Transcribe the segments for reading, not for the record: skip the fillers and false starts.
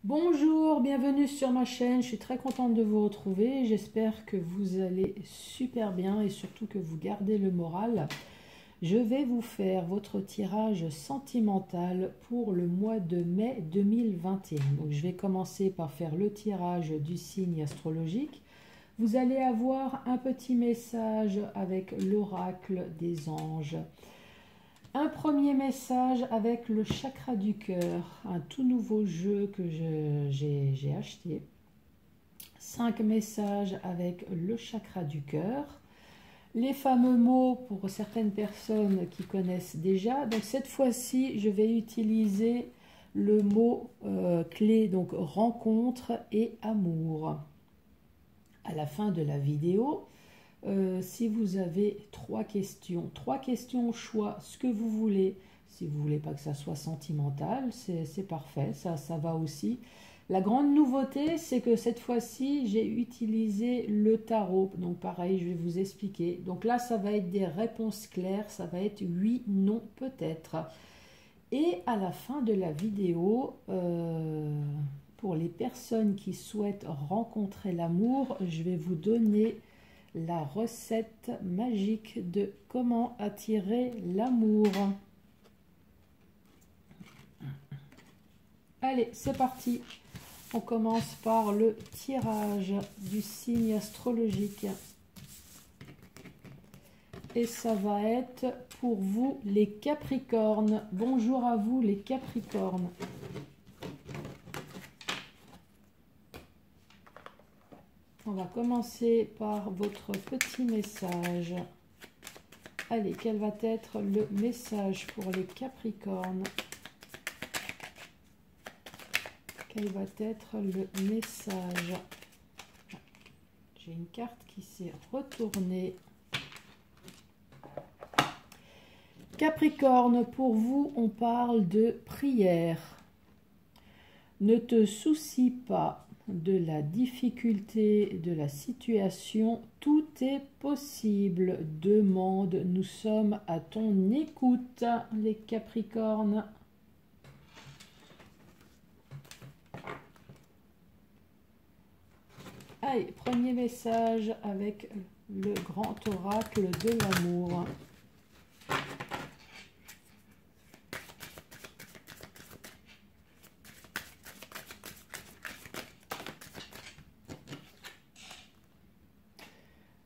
Bonjour, bienvenue sur ma chaîne, je suis très contente de vous retrouver, j'espère que vous allez super bien et surtout que vous gardez le moral. Je vais vous faire votre tirage sentimental pour le mois de mai 2021. Donc je vais commencer par faire le tirage du signe astrologique. Vous allez avoir un petit message avec l'oracle des anges. Un premier message avec le chakra du cœur, un tout nouveau jeu que j'ai acheté. 5 messages avec le chakra du cœur. Les fameux mots pour certaines personnes qui connaissent déjà. Donc cette fois-ci, je vais utiliser le mot clé, donc rencontre et amour. À la fin de la vidéo, si vous avez trois questions au choix, ce que vous voulez. Si vous voulez pas que ça soit sentimental, c'est parfait, ça va aussi. La grande nouveauté, c'est que cette fois-ci, j'ai utilisé le tarot. Donc pareil, je vais vous expliquer. Donc là, ça va être des réponses claires, ça va être oui, non, peut-être. Et à la fin de la vidéo, pour les personnes qui souhaitent rencontrer l'amour, je vais vous donner la recette magique de comment attirer l'amour. Allez, c'est parti. On commence par le tirage du signe astrologique. Et ça va être pour vous les Capricornes. Bonjour à vous les Capricornes. On va commencer par votre petit message. Allez, quel va être le message pour les Capricornes? Quel va être le message? J'ai une carte qui s'est retournée. Capricorne, pour vous, on parle de prière. Ne te soucie pas de la difficulté de la situation, tout est possible. Demande, nous sommes à ton écoute, les Capricornes. Allez, premier message avec le grand oracle de l'amour.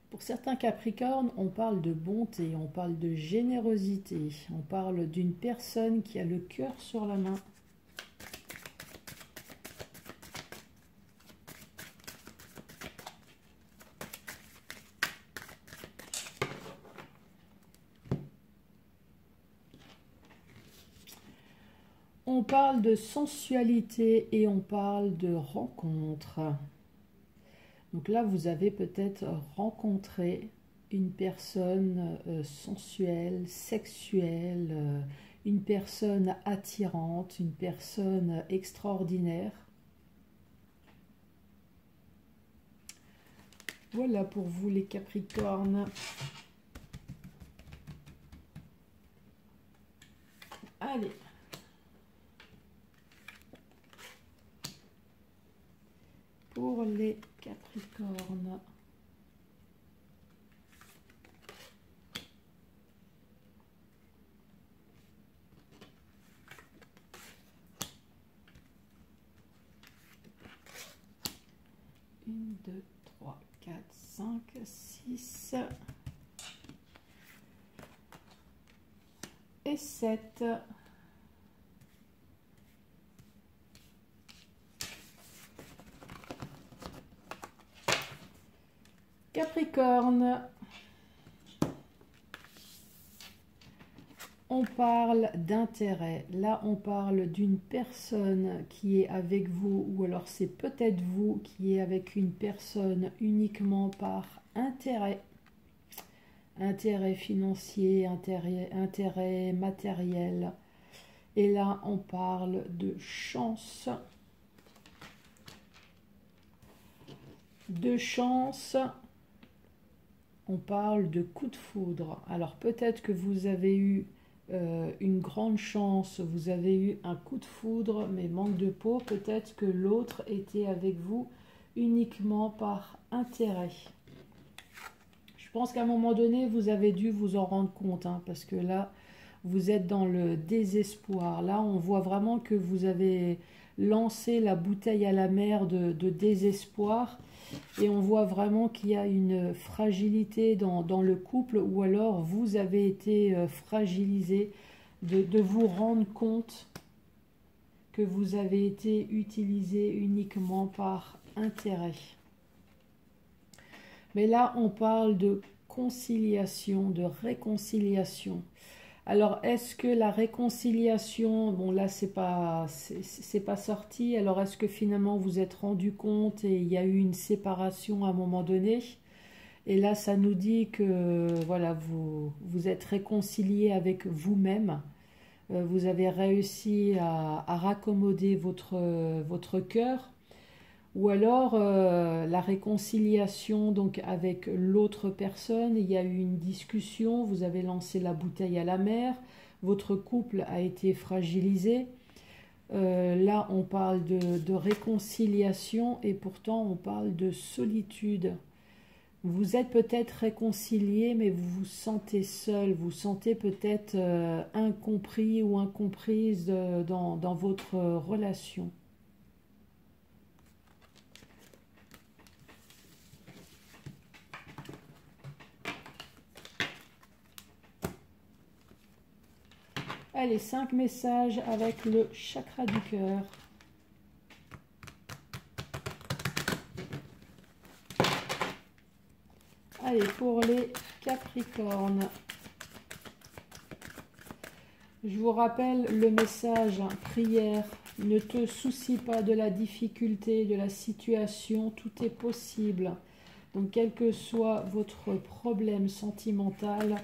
Pour certains Capricornes, on parle de bonté, on parle de générosité, on parle d'une personne qui a le cœur sur la main. On parle de sensualité et on parle de rencontre. Donc là, vous avez peut-être rencontré une personne sensuelle, sexuelle, une personne attirante, une personne extraordinaire. Voilà pour vous les Capricornes. Allez. Pour les Capricornes. Une, deux, trois, quatre, cinq, six et 7. Capricorne, on parle d'intérêt. Là, on parle d'une personne qui est avec vous, ou alors c'est peut-être vous qui est avec une personne uniquement par intérêt. Intérêt financier, intérêt matériel. Et là, on parle de chance. De chance. On parle de coup de foudre. Alors peut-être que vous avez eu une grande chance, vous avez eu un coup de foudre, mais manque de peau, peut-être que l'autre était avec vous uniquement par intérêt. Je pense qu'à un moment donné, vous avez dû vous en rendre compte, hein, parce que là, vous êtes dans le désespoir. Là, on voit vraiment que vous avez lancé la bouteille à la mer de désespoir. Et on voit vraiment qu'il y a une fragilité dans le couple, ou alors vous avez été fragilisé de vous rendre compte que vous avez été utilisé uniquement par intérêt. Mais là, on parle de conciliation, de réconciliation. Alors, est-ce que la réconciliation, bon là, c'est pas sorti, alors est-ce que finalement vous êtes rendu compte et il y a eu une séparation à un moment donné? Et là, ça nous dit que, voilà, vous êtes réconcilié avec vous-même. Vous avez réussi à raccommoder votre cœur. Ou alors la réconciliation donc avec l'autre personne, il y a eu une discussion, vous avez lancé la bouteille à la mer, votre couple a été fragilisé. Là on parle de réconciliation et pourtant on parle de solitude. Vous êtes peut-être réconcilié mais vous vous sentez seul, vous sentez peut-être incompris ou incomprise dans votre relation. Allez, 5 messages avec le chakra du cœur. Allez, pour les Capricornes. Je vous rappelle le message, prière. Ne te soucie pas de la difficulté, de la situation, tout est possible. Donc, quel que soit votre problème sentimental,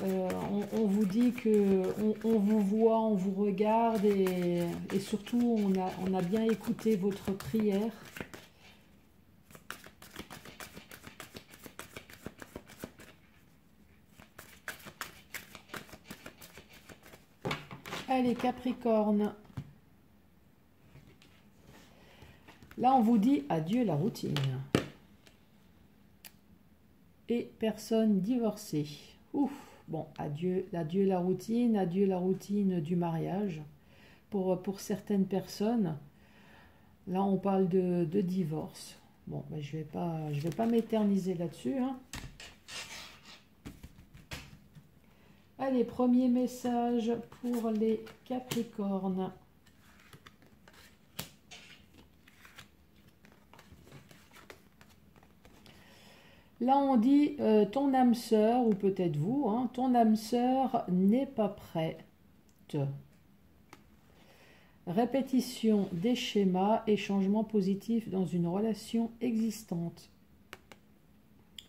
on vous dit que on vous voit, on vous regarde et surtout on a bien écouté votre prière. Allez Capricorne. Là on vous dit adieu la routine. Et personne divorcée. Ouf. Bon, adieu la routine du mariage. Pour certaines personnes, là on parle de divorce. Bon, ben, je vais pas m'éterniser là-dessus. Hein. Allez, premier message pour les Capricornes. Là, on dit ton âme sœur, ou peut-être vous, hein, ton âme sœur n'est pas prête. Répétition des schémas et changements positifs dans une relation existante.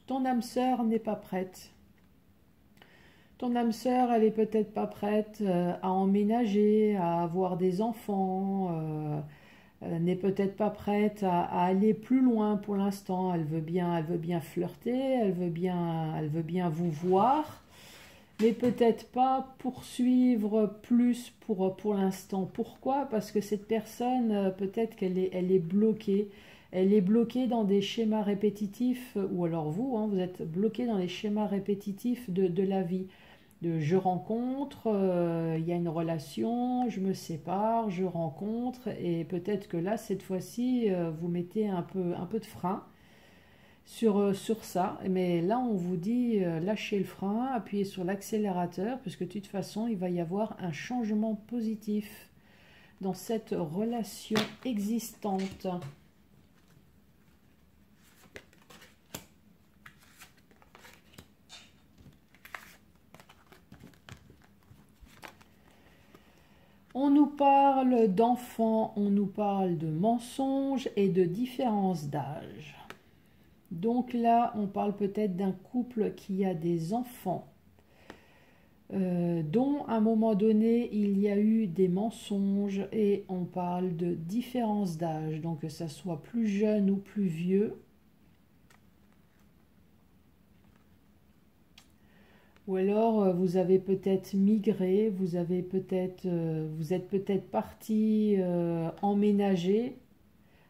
Ton âme sœur n'est pas prête. Ton âme sœur, elle est peut-être pas prête à emménager, à avoir des enfants, n'est peut-être pas prête à aller plus loin pour l'instant. Elle veut bien flirter, elle veut bien vous voir, mais peut-être pas poursuivre plus pour l'instant. Pourquoi? Parce que cette personne, peut-être qu'elle est bloquée. Elle est bloquée dans des schémas répétitifs, ou alors vous, hein, vous êtes bloqué dans les schémas répétitifs de la vie. Je rencontre, il y a une relation, je me sépare, je rencontre, et peut-être que là, cette fois-ci, vous mettez un peu de frein sur ça. Mais là, on vous dit, lâchez le frein, appuyez sur l'accélérateur, puisque de toute façon, il va y avoir un changement positif dans cette relation existante. On nous parle d'enfants, on nous parle de mensonges et de différence d'âge. Donc là, on parle peut-être d'un couple qui a des enfants, dont à un moment donné, il y a eu des mensonges et on parle de différence d'âge. Donc que ça soit plus jeune ou plus vieux. Ou alors vous avez peut-être migré, vous êtes peut-être parti emménager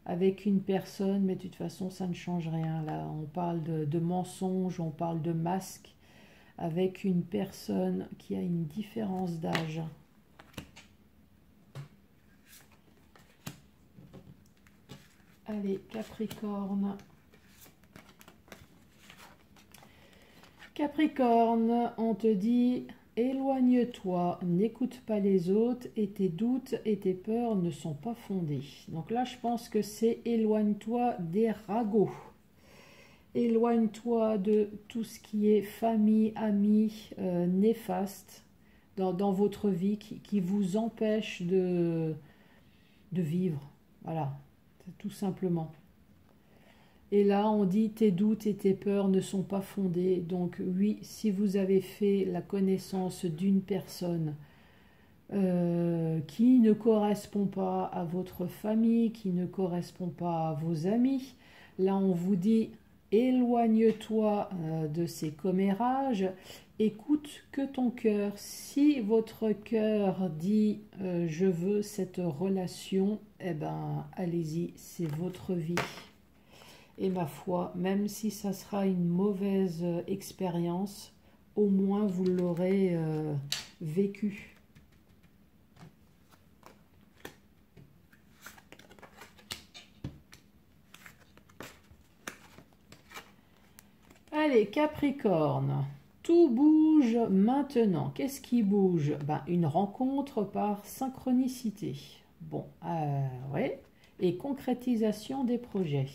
avec une personne, mais de toute façon ça ne change rien. Là, on parle de mensonges, on parle de masques avec une personne qui a une différence d'âge. Allez, Capricorne. Capricorne, on te dit, éloigne-toi, n'écoute pas les autres et tes doutes et tes peurs ne sont pas fondés. Donc là, je pense que c'est éloigne-toi des ragots. Éloigne-toi de tout ce qui est famille, amis, néfaste dans votre vie qui vous empêche de vivre. Voilà, tout simplement. Et là, on dit tes doutes et tes peurs ne sont pas fondés. Donc oui, si vous avez fait la connaissance d'une personne qui ne correspond pas à votre famille, qui ne correspond pas à vos amis, là on vous dit éloigne-toi de ces commérages, écoute que ton cœur. Si votre cœur dit je veux cette relation, eh ben allez-y, c'est votre vie. Et ma foi, même si ça sera une mauvaise expérience, au moins vous l'aurez vécu. Allez, Capricorne, tout bouge maintenant. Qu'est-ce qui bouge? Ben, une rencontre par synchronicité. Bon, ouais. Et concrétisation des projets.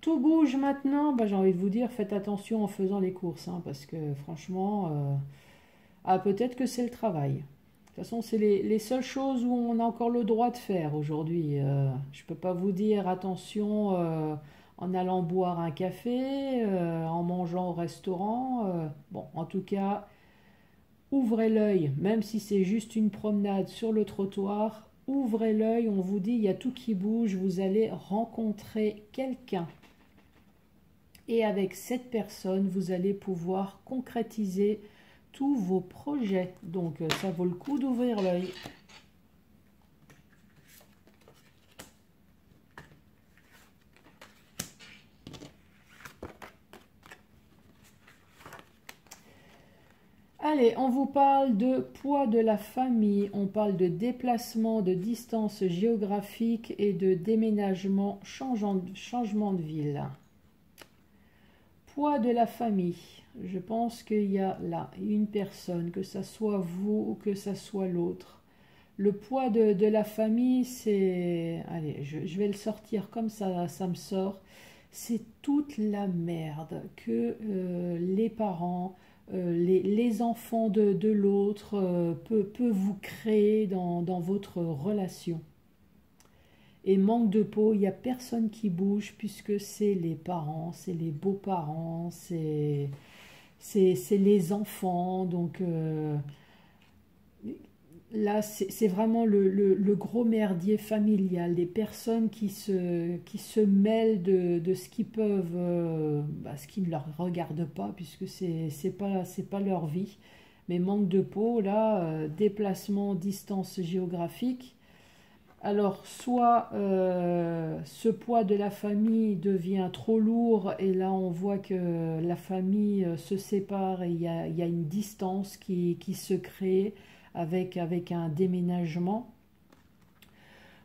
Tout bouge maintenant, bah, j'ai envie de vous dire, faites attention en faisant les courses, hein, parce que franchement, peut-être que c'est le travail. De toute façon, c'est les seules choses où on a encore le droit de faire aujourd'hui. Je ne peux pas vous dire attention en allant boire un café, en mangeant au restaurant. Bon, en tout cas, ouvrez l'œil, même si c'est juste une promenade sur le trottoir. Ouvrez l'œil, on vous dit, il y a tout qui bouge, vous allez rencontrer quelqu'un. Et avec cette personne, vous allez pouvoir concrétiser tous vos projets. Donc, ça vaut le coup d'ouvrir l'œil. Allez, on vous parle de poids de la famille, on parle de déplacement, de distance géographique et de déménagement, changement de ville. Poids de la famille, je pense qu'il y a là une personne, que ça soit vous ou que ça soit l'autre. Le poids de la famille, c'est... Allez, je vais le sortir comme ça me sort. C'est toute la merde que les parents, les enfants de l'autre peut vous créer dans votre relation. Et manque de peau, il n'y a personne qui bouge puisque c'est les parents, c'est les beaux-parents, c'est les enfants. Donc là, c'est vraiment le gros merdier familial, des personnes qui se mêlent de ce qu'ils peuvent, ce qui ne leur regarde pas puisque c'est pas leur vie. Mais manque de peau, là, déplacement, distance géographique. Alors, soit ce poids de la famille devient trop lourd et là on voit que la famille se sépare et il y a une distance qui se crée avec un déménagement.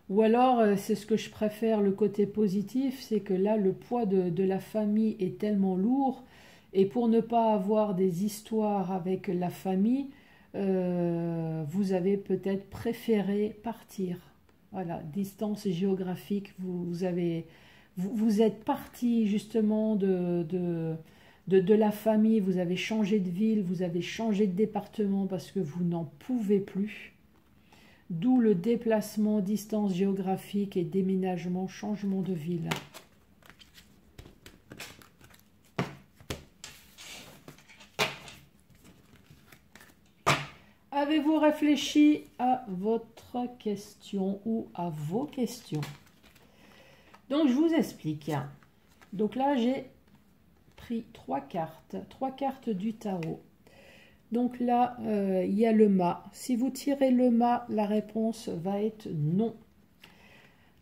Ou alors, c'est ce que je préfère, le côté positif, c'est que là le poids de la famille est tellement lourd et pour ne pas avoir des histoires avec la famille, vous avez peut-être préféré partir. Voilà, distance géographique, vous êtes parti justement de la famille, vous avez changé de ville, vous avez changé de département parce que vous n'en pouvez plus. D'où le déplacement, distance géographique et déménagement, changement de ville. Avez-vous réfléchi à votre question ou à vos questions? Donc, je vous explique. Donc là, j'ai pris trois cartes du tarot. Donc là, il y a le mât. Si vous tirez le mât, la réponse va être non.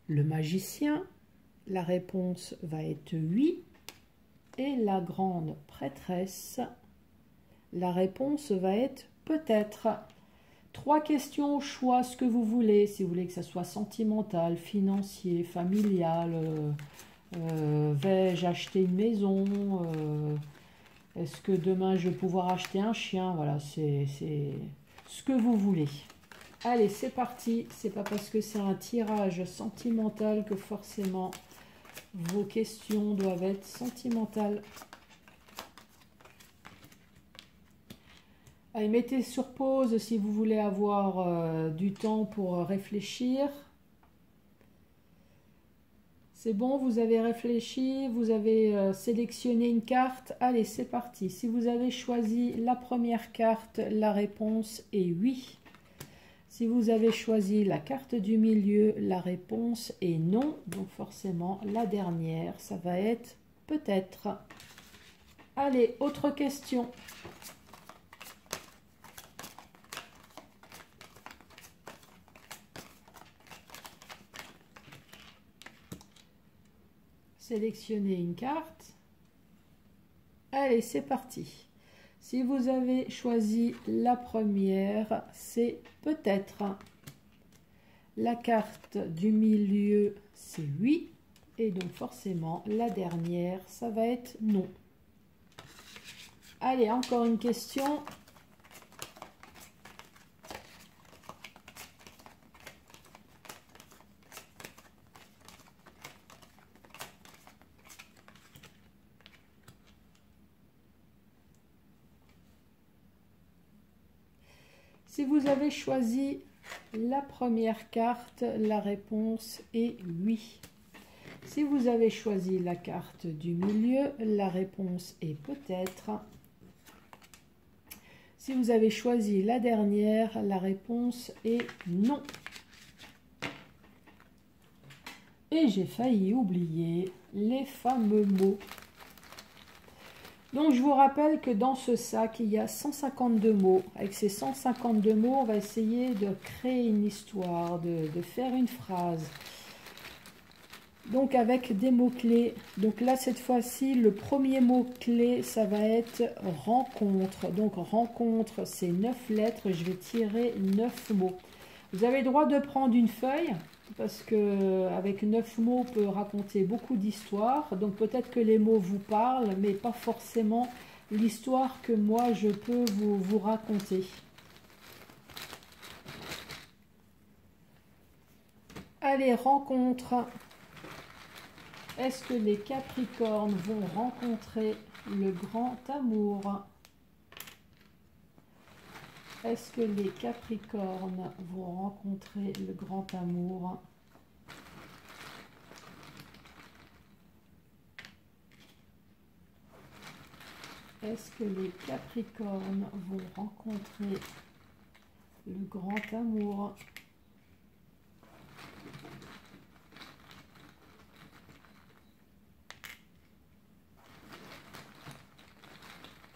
Le magicien, la réponse va être oui. Et la grande prêtresse, la réponse va être peut-être. 3 questions au choix, ce que vous voulez. Si vous voulez que ça soit sentimental, financier, familial, vais-je acheter une maison, est-ce que demain je vais pouvoir acheter un chien? Voilà, c'est ce que vous voulez. Allez, c'est parti. C'est pas parce que c'est un tirage sentimental que forcément vos questions doivent être sentimentales. Allez, mettez sur pause si vous voulez avoir du temps pour réfléchir. C'est bon, vous avez réfléchi, vous avez sélectionné une carte. Allez, c'est parti. Si vous avez choisi la première carte, la réponse est oui. Si vous avez choisi la carte du milieu, la réponse est non. Donc forcément, la dernière, ça va être peut-être. Allez, autre question. Sélectionnez une carte. Allez, c'est parti. Si vous avez choisi la première, c'est peut-être. La carte du milieu, c'est oui. Et donc forcément, la dernière, ça va être non. Allez, encore une question. Si vous avez choisi la première carte, la réponse est oui. Si vous avez choisi la carte du milieu, la réponse est peut-être. Si vous avez choisi la dernière, la réponse est non. Et j'ai failli oublier les fameux mots. Donc je vous rappelle que dans ce sac, il y a 152 mots. Avec ces 152 mots, on va essayer de créer une histoire, de faire une phrase. Donc avec des mots-clés. Donc là, cette fois-ci, le premier mot-clé, ça va être rencontre. Donc rencontre, c'est 9 lettres. Je vais tirer 9 mots. Vous avez le droit de prendre une feuille, parce qu'avec 9 mots, on peut raconter beaucoup d'histoires. Donc peut-être que les mots vous parlent, mais pas forcément l'histoire que moi, je peux vous raconter. Allez, rencontre. Est-ce que les Capricornes vont rencontrer le grand amour? Est-ce que les Capricornes vont rencontrer le grand amour? Est-ce que les Capricornes vont rencontrer le grand amour?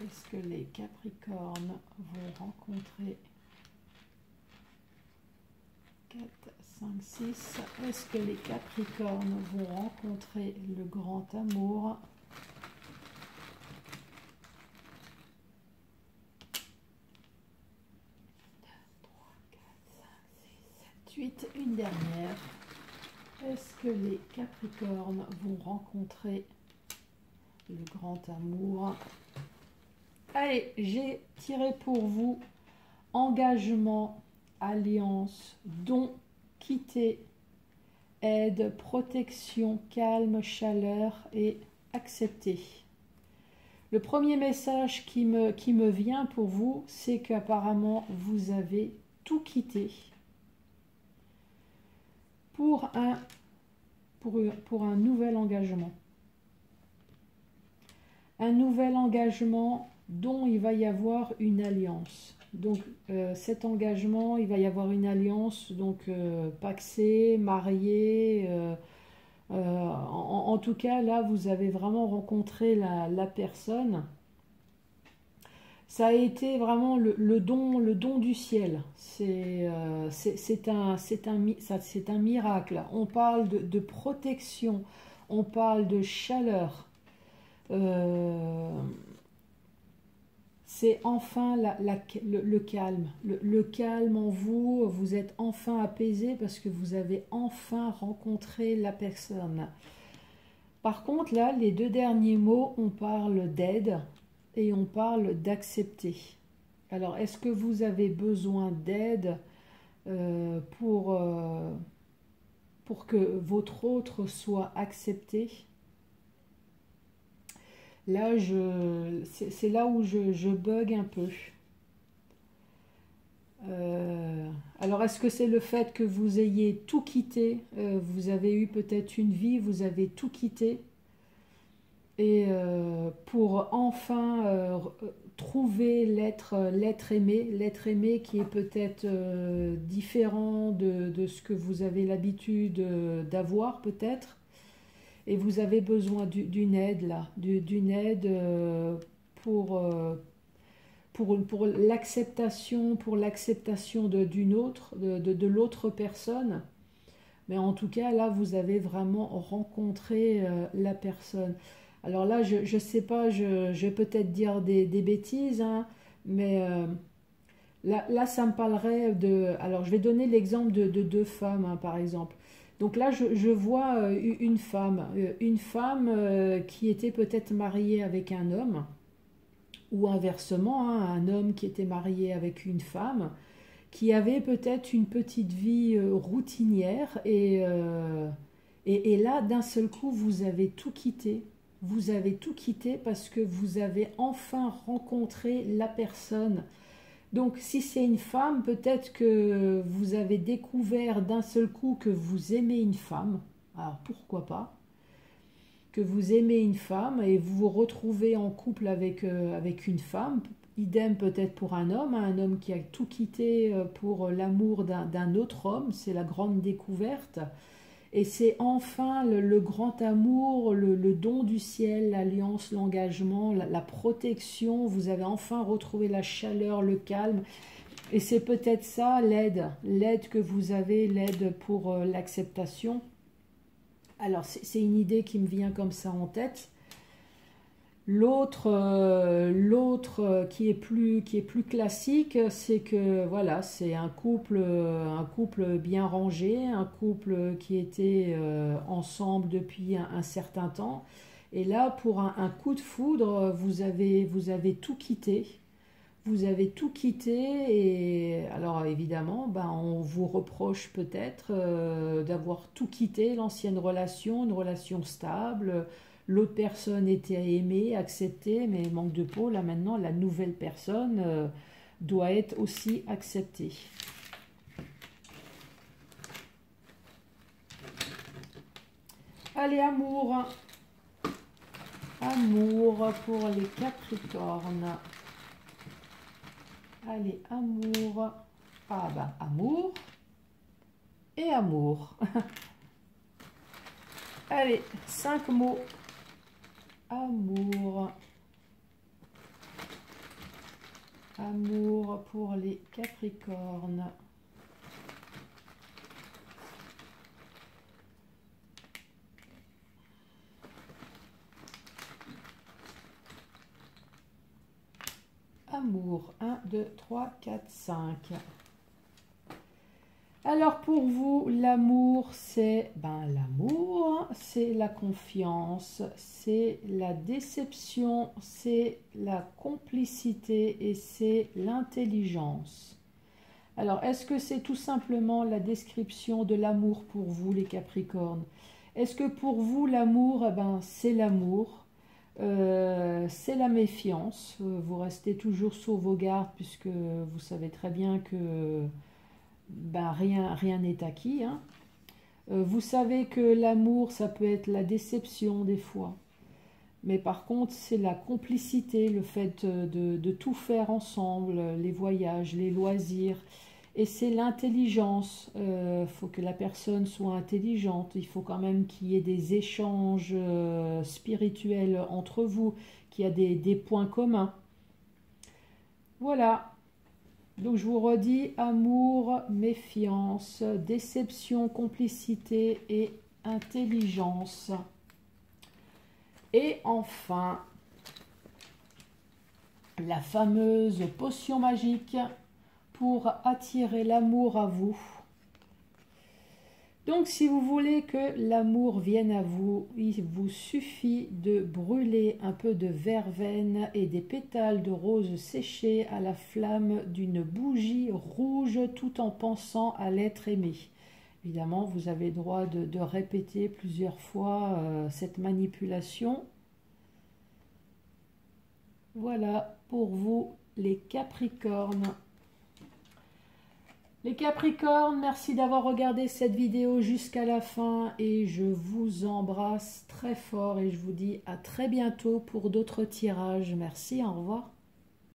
Est-ce que les Capricornes vont rencontrer 4, 5, 6. Est-ce que les Capricornes vont rencontrer le grand amour? 8, une dernière. Est-ce que les Capricornes vont rencontrer le grand amour? Allez, j'ai tiré pour vous engagement, alliance, don, quitter, aide, protection, calme, chaleur et accepter. Le premier message qui me vient pour vous, c'est qu'apparemment vous avez tout quitté pour un nouvel engagement. Un nouvel engagement dont il va y avoir une alliance. Donc cet engagement, il va y avoir une alliance, donc pacsée, mariée. En tout cas, là, vous avez vraiment rencontré la personne. Ça a été vraiment le don du ciel. C'est un miracle. On parle de protection, on parle de chaleur. Euh, c'est enfin le calme. Le calme en vous, vous êtes enfin apaisé parce que vous avez enfin rencontré la personne. Par contre, là, les deux derniers mots, on parle d'aide et on parle d'accepter. Alors, est-ce que vous avez besoin d'aide euh, pour, euh, pour que votre autre soit accepté? Là, c'est là où je bug un peu. Alors, est-ce que c'est le fait que vous ayez tout quitté? Vous avez eu peut-être une vie, vous avez tout quitté et pour enfin trouver l'être aimé qui est peut-être différent de ce que vous avez l'habitude d'avoir peut-être, et vous avez besoin d'une aide là, d'une aide pour, euh, pour l'acceptation d'une autre, de l'autre personne. Mais en tout cas, là, vous avez vraiment rencontré la personne. Alors là, je ne sais pas, je vais peut-être dire des bêtises, hein, mais là, ça me parlerait de... Alors, je vais donner l'exemple de deux femmes, hein, par exemple. Donc là, je vois une femme qui était peut-être mariée avec un homme, ou inversement, hein, un homme qui était marié avec une femme, qui avait peut-être une petite vie routinière et là, d'un seul coup, vous avez tout quitté. Vous avez tout quitté parce que vous avez enfin rencontré la personne. Donc, si c'est une femme, peut-être que vous avez découvert d'un seul coup que vous aimez une femme. Alors, pourquoi pas? Que vous aimez une femme et vous vous retrouvez en couple avec une femme. Idem peut-être pour un homme qui a tout quitté pour l'amour d'un autre homme, c'est la grande découverte. Et c'est enfin le grand amour, le don du ciel, l'alliance, l'engagement, la protection. Vous avez enfin retrouvé la chaleur, le calme. Et c'est peut-être ça l'aide que vous avez, l'aide pour l'acceptation. Alors c'est une idée qui me vient comme ça en tête. L'autre qui est plus classique, c'est que voilà, c'est un couple bien rangé, un couple qui était ensemble depuis un certain temps. Et là, pour un coup de foudre, vous avez tout quitté. Vous avez tout quitté et alors évidemment, ben, on vous reproche peut-être d'avoir tout quitté, l'ancienne relation, une relation stable. L'autre personne était aimée, acceptée, mais manque de peau. Là maintenant, la nouvelle personne doit être aussi acceptée. Allez, amour. Amour pour les Capricornes. Allez, amour. Ah bah, amour et amour. Allez, 5 mots. Amour. Amour pour les Capricornes. Amour. 1, 2, 3, 4, 5. Alors pour vous, l'amour, c'est la confiance, c'est la déception, c'est la complicité et c'est l'intelligence. Alors, est-ce que c'est tout simplement la description de l'amour pour vous, les Capricornes? Est-ce que pour vous, l'amour, c'est l'amour, c'est la méfiance, vous restez toujours sur vos gardes puisque vous savez très bien que rien n'est acquis, hein. Vous savez que l'amour, ça peut être la déception des fois. Mais par contre, c'est la complicité, le fait de tout faire ensemble, les voyages, les loisirs. Et c'est l'intelligence. Il faut que la personne soit intelligente. Il faut quand même qu'il y ait des échanges spirituels entre vous, qu'il y a des points communs. Voilà. Donc je vous redis, amour, méfiance, déception, complicité et intelligence. Et enfin, la fameuse potion magique pour attirer l'amour à vous. Donc si vous voulez que l'amour vienne à vous, il vous suffit de brûler un peu de verveine et des pétales de rose séchés à la flamme d'une bougie rouge tout en pensant à l'être aimé. Évidemment, vous avez le droit de répéter plusieurs fois cette manipulation. Voilà pour vous les Capricornes. Les Capricornes, merci d'avoir regardé cette vidéo jusqu'à la fin et je vous embrasse très fort et je vous dis à très bientôt pour d'autres tirages. Merci, au revoir.